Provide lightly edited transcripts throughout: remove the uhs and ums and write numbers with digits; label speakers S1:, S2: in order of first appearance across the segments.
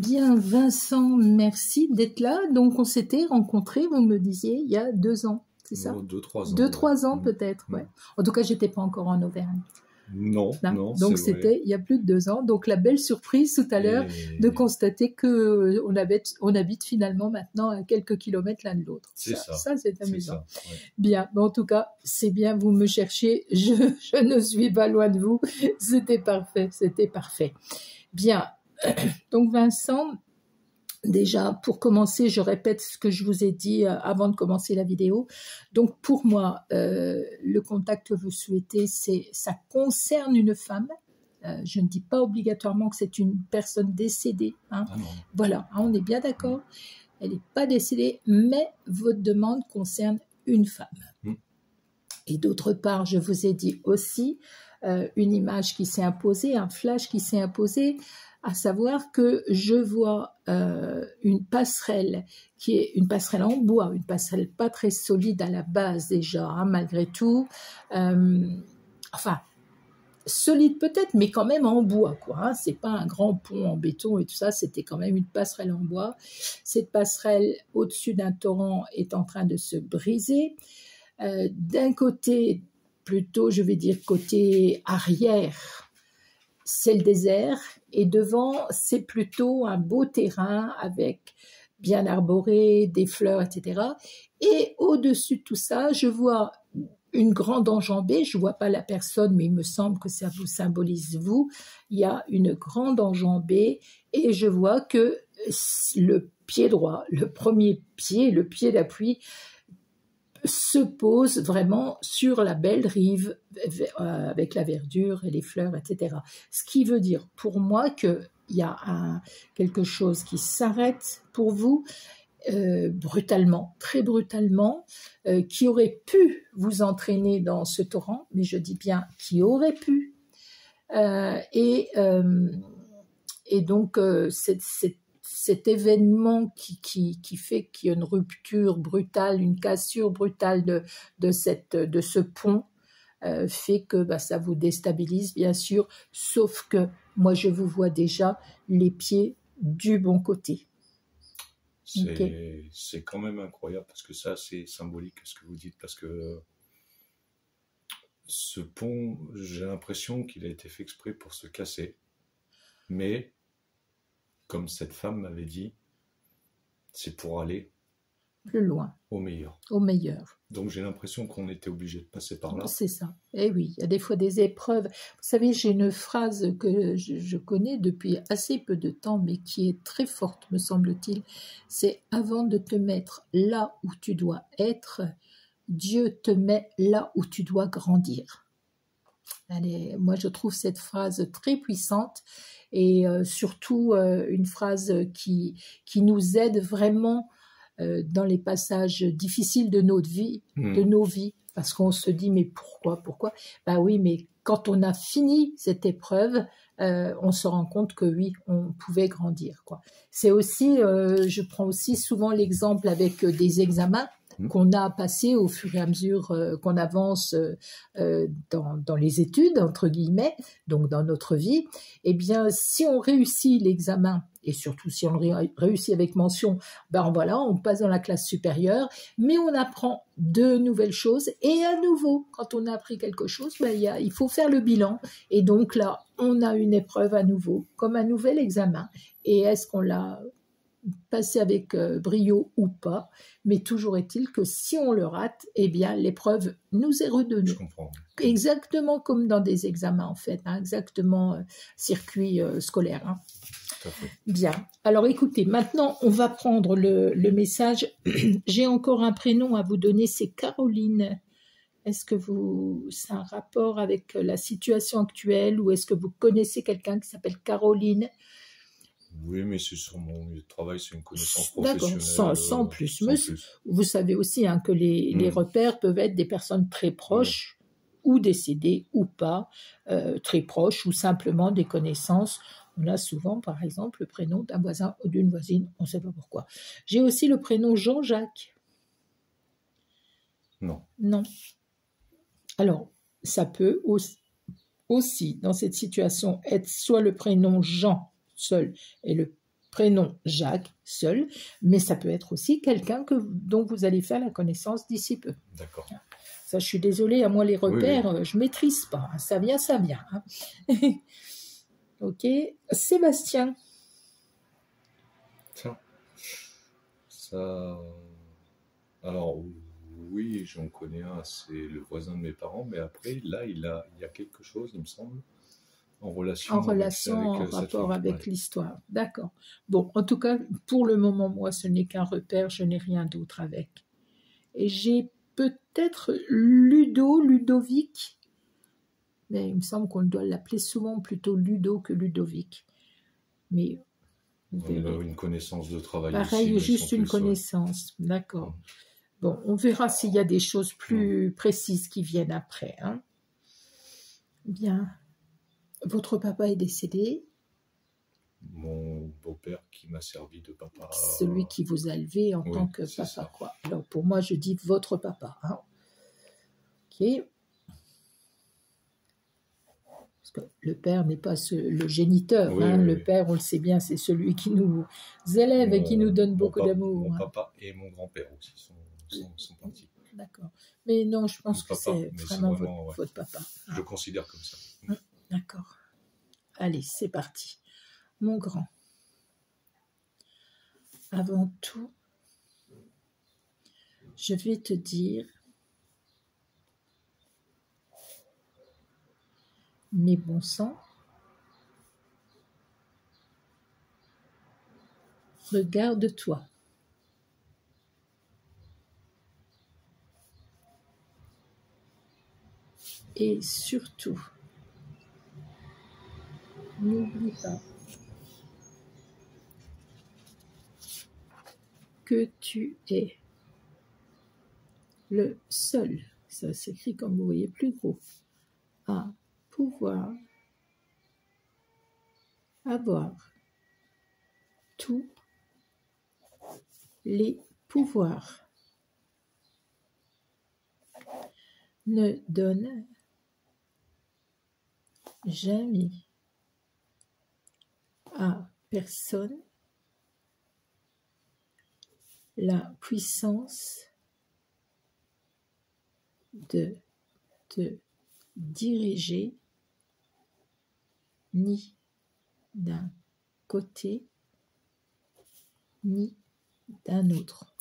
S1: Bien, Vincent, merci d'être là. Donc, on s'était rencontrés, vous me disiez, il y a 2 ans, c'est ça?
S2: 2-3 ans.
S1: 2-3 ans
S2: Ouais.
S1: peut-être, ouais. En tout cas, j'étais pas encore en Auvergne.
S2: Non,
S1: donc
S2: c'est vrai.
S1: c'était il y a plus de 2 ans. Donc la belle surprise tout à l'heure de constater que on habite finalement maintenant à quelques kilomètres l'un de l'autre.
S2: C'est ça.
S1: Ça c'est amusant.
S2: Ça, ouais.
S1: Bien, mais en tout cas, c'est bien, vous me cherchiez. Je ne suis pas loin de vous. C'était parfait, c'était parfait. Bien. Donc Vincent, déjà, pour commencer, je répète ce que je vous ai dit avant de commencer la vidéo. Donc, pour moi, le contact que vous souhaitez, ça concerne une femme. Je ne dis pas obligatoirement que c'est une personne décédée. Hein.
S2: Ah non.
S1: Voilà, hein, on est bien d'accord. Elle n'est pas décédée, mais votre demande concerne une femme. Et d'autre part, je vous ai dit aussi une image qui s'est imposée, un flash qui s'est imposé, à savoir que je vois une passerelle qui est une passerelle en bois, une passerelle pas très solide à la base déjà, hein, malgré tout. Enfin, solide peut-être, mais quand même en bois, quoi. Hein. C'est pas un grand pont en béton et tout ça, c'était quand même une passerelle en bois. Cette passerelle, au-dessus d'un torrent, est en train de se briser. D'un côté, plutôt, je vais dire côté arrière, c'est le désert, et devant, c'est plutôt un beau terrain avec bien arboré, des fleurs, etc. Et au-dessus de tout ça, je vois une grande enjambée, je ne vois pas la personne, mais il me semble que ça vous symbolise vous. Il y a une grande enjambée, et je vois que le pied droit, le premier pied, le pied d'appui, se pose vraiment sur la belle rive avec la verdure et les fleurs, etc. Ce qui veut dire pour moi qu'il y a quelque chose qui s'arrête pour vous brutalement, très brutalement, qui aurait pu vous entraîner dans ce torrent, mais je dis bien qui aurait pu. Et donc, cet événement qui fait qu'il y a une rupture brutale, une cassure brutale de ce pont, fait que ça vous déstabilise, bien sûr, sauf que moi, je vous vois déjà les pieds du bon côté.
S2: C'est quand même incroyable, parce que ça, c'est symbolique ce que vous dites, parce que ce pont, j'ai l'impression qu'il a été fait exprès pour se casser, mais comme cette femme m'avait dit, c'est pour aller
S1: plus loin,
S2: au meilleur.
S1: Au meilleur.
S2: Donc j'ai l'impression qu'on était obligé de passer par là.
S1: C'est ça. Eh oui, il y a des fois des épreuves. Vous savez, j'ai une phrase que je connais depuis assez peu de temps, mais qui est très forte, me semble-t-il. C'est: avant de te mettre là où tu dois être, Dieu te met là où tu dois grandir. Allez, moi, je trouve cette phrase très puissante, et surtout une phrase qui nous aide vraiment dans les passages difficiles de notre vie, de nos vies, parce qu'on se dit mais pourquoi Ben oui, mais quand on a fini cette épreuve, on se rend compte que oui, on pouvait grandir, quoi. C'est aussi, je prends aussi souvent l'exemple avec des examens qu'on a passés au fur et à mesure qu'on avance dans les études, entre guillemets, donc dans notre vie. Eh bien, si on réussit l'examen, et surtout si on réussit avec mention, ben voilà, on passe dans la classe supérieure, mais on apprend de nouvelles choses, et à nouveau, quand on a appris quelque chose, ben il faut faire le bilan, et donc là, on a une épreuve à nouveau, comme un nouvel examen, et est-ce qu'on l'a passé avec brio ou pas, mais toujours est-il que si on le rate, eh bien l'épreuve nous est redonnée.
S2: Je comprends.
S1: Exactement comme dans des examens en fait, hein, exactement circuit scolaire. Hein.
S2: Tout à fait.
S1: Bien, alors écoutez, maintenant on va prendre le message. J'ai encore un prénom à vous donner, c'est Caroline. Est-ce que c'est un rapport avec la situation actuelle, ou est-ce que vous connaissez quelqu'un qui s'appelle Caroline ?
S2: Oui, mais c'est sur mon lieu de travail, c'est une connaissance professionnelle.
S1: D'accord, sans plus. Vous savez aussi hein, que les repères peuvent être des personnes très proches, ou décédées ou pas, très proches, ou simplement des connaissances. On a souvent, par exemple, le prénom d'un voisin ou d'une voisine, on ne sait pas pourquoi. J'ai aussi le prénom Jean-Jacques.
S2: Non.
S1: Non. Alors, ça peut aussi, dans cette situation, être soit le prénom Jean seul et le prénom Jacques, seul, mais ça peut être aussi quelqu'un dont vous allez faire la connaissance d'ici peu.
S2: D'accord.
S1: Ça, je suis désolée, à moi les repères,
S2: Oui.
S1: je maîtrise pas. Hein. Ça vient, ça vient. Hein. Ok. Sébastien.
S2: Tiens, ça. Alors, oui, j'en connais un, c'est le voisin de mes parents, mais après, là, il y a quelque chose, il me semble, en relation
S1: En
S2: avec cette
S1: rapport
S2: femme.
S1: avec
S2: Ouais.
S1: l'histoire. D'accord. Bon, en tout cas, pour le moment, moi, ce n'est qu'un repère, je n'ai rien d'autre avec. Et j'ai peut-être Ludovic, mais il me semble qu'on doit l'appeler souvent plutôt Ludo que Ludovic. Mais vous verrez.
S2: Une connaissance de travail
S1: Pareil,
S2: aussi, mais sans
S1: juste une
S2: plus. Ouais.
S1: connaissance. D'accord.
S2: Mm.
S1: Bon, on verra s'il y a des choses plus précises qui viennent après. Hein. Bien. Votre papa est décédé,
S2: Mon beau-père qui m'a servi de papa.
S1: celui qui vous a élevé en
S2: Oui,
S1: tant que
S2: c'est
S1: papa,
S2: ça.
S1: quoi. Alors, pour moi, je dis votre papa. Hein. Ok. Parce que le père n'est pas le géniteur.
S2: Oui,
S1: Hein.
S2: oui,
S1: Le
S2: oui.
S1: père, on le sait bien, c'est celui qui nous élève et qui nous donne beaucoup d'amour.
S2: Mon
S1: Hein.
S2: papa et mon grand-père aussi sont partis.
S1: D'accord. Mais non, je pense
S2: Le
S1: que
S2: papa,
S1: c'est
S2: mais c'est
S1: vraiment
S2: vraiment, ouais,
S1: votre papa.
S2: je le considère comme ça.
S1: D'accord. Allez, c'est parti. Mon grand. Avant tout, je vais te dire, mes bons sangs, regarde-toi. Et surtout, n'oublie pas que tu es le seul, ça s'écrit comme vous voyez plus gros, à pouvoir avoir tous les pouvoirs. Ne donne jamais à personne la puissance de te diriger ni d'un côté ni d'un autre.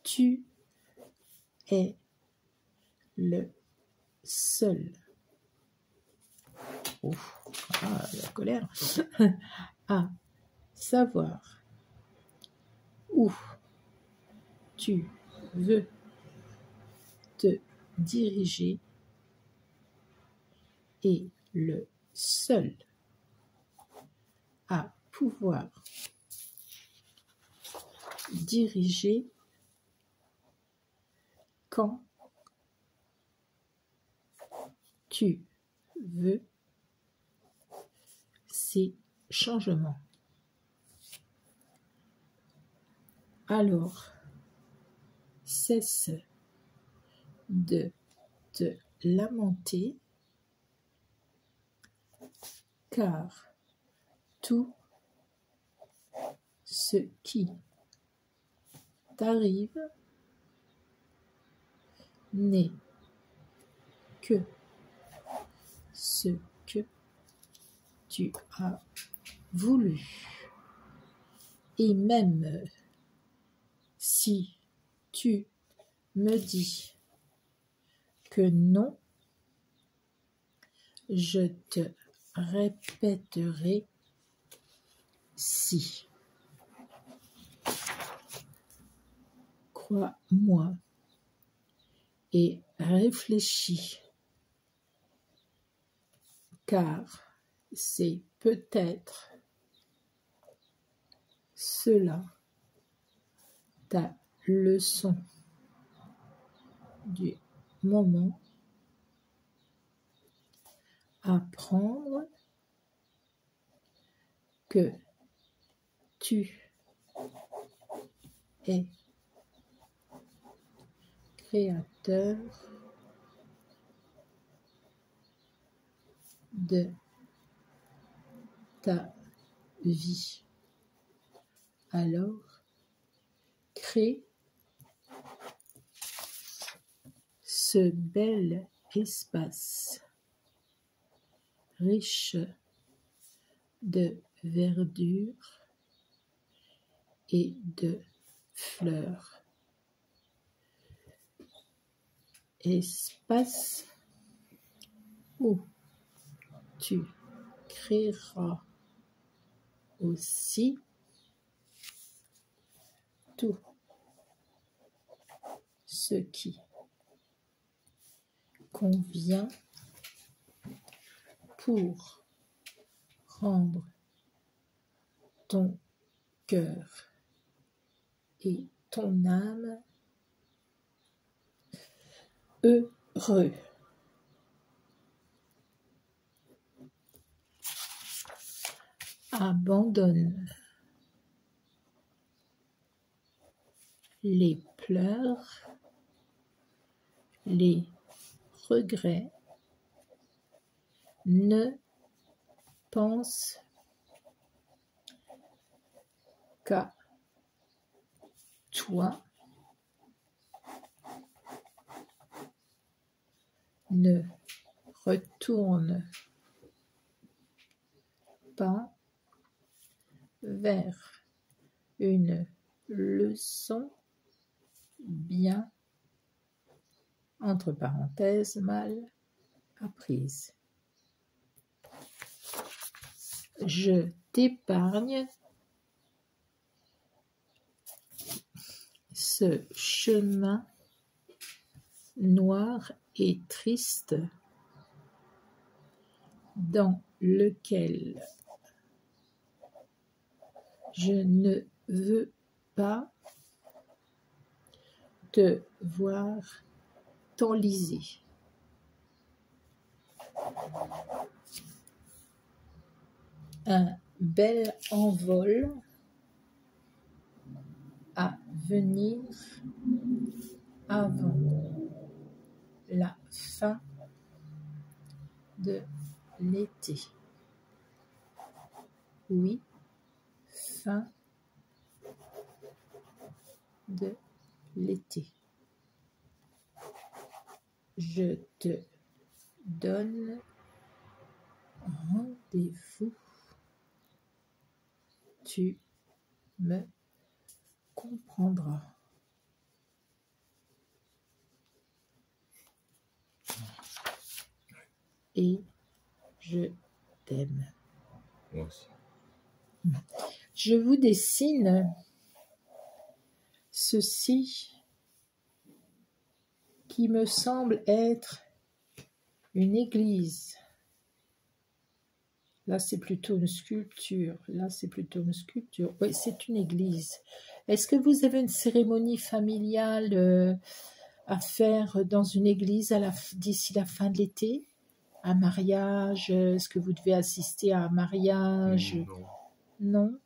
S1: Tu es le seul, la colère, à savoir où tu veux te diriger et le seul à pouvoir diriger quand tu veux ces changements. Alors, cesse de te lamenter, car tout ce qui t'arrive n'est que ce que tu as voulu. Et même si tu me dis que non, je te répéterai si. Crois-moi et réfléchis, car c'est peut-être cela ta leçon du moment à prendre, que tu es créateur de ta vie. Alors, crée ce bel espace riche de verdure et de fleurs. Espace où tu créeras aussi tout ce qui convient pour rendre ton cœur et ton âme heureux. Abandonne les pleurs, les regrets. Ne pense qu'à toi. Ne retourne pas vers une leçon bien, entre parenthèses, mal apprise. Je t'épargne ce chemin noir et triste dans lequel je ne veux pas te voir t'enliser. Un bel envol à venir avant la fin de l'été. Oui, fin de l'été. Je te donne rendez-vous. Tu me comprendras. Et je t'aime.
S2: Moi aussi.
S1: Je vous dessine ceci qui me semble être une église. Là, c'est plutôt une sculpture. Là, c'est plutôt une sculpture. Oui, c'est une église. Est-ce que vous avez une cérémonie familiale à faire dans une église d'ici la fin de l'été? Un mariage? Est-ce que vous devez assister à un mariage?
S2: Non.
S1: Non?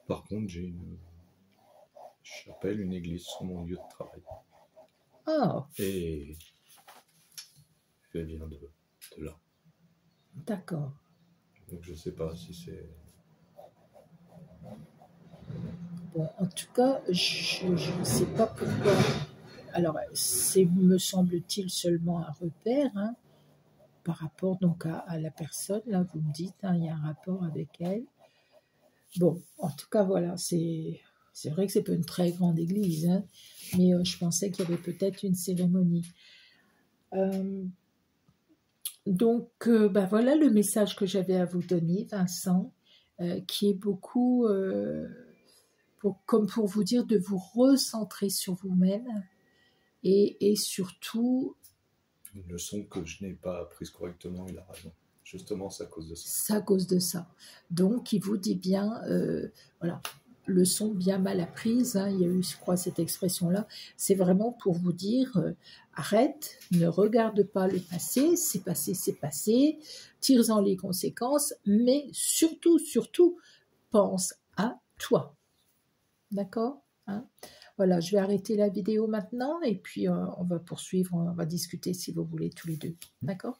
S2: Par contre, j'ai une chapelle, une église sur mon lieu de travail.
S1: Oh,
S2: Et elle vient de là.
S1: d'accord.
S2: Donc je ne sais pas si c'est...
S1: Bon, en tout cas, je ne sais pas pourquoi. Alors, c'est, me semble-t-il, seulement un repère, hein, par rapport donc à la personne. Là, vous me dites, hein, il y a un rapport avec elle. Bon, en tout cas, voilà, c'est vrai que c'est pas une très grande église, hein, mais je pensais qu'il y avait peut-être une cérémonie. Donc, ben voilà le message que j'avais à vous donner, Vincent, qui est beaucoup, comme pour vous dire de vous recentrer sur vous-même et surtout...
S2: Une leçon que je n'ai pas apprise correctement, il a raison. Justement, c'est à cause de ça.
S1: C'est à cause de ça. Donc, il vous dit bien, voilà, leçon bien mal apprise, hein, il y a eu, je crois, cette expression-là, c'est vraiment pour vous dire, arrête, ne regarde pas le passé, c'est passé, tire-en les conséquences, mais surtout, pense à toi. D'accord, hein? Voilà, je vais arrêter la vidéo maintenant et puis on va poursuivre, on va discuter si vous voulez tous les deux. D'accord?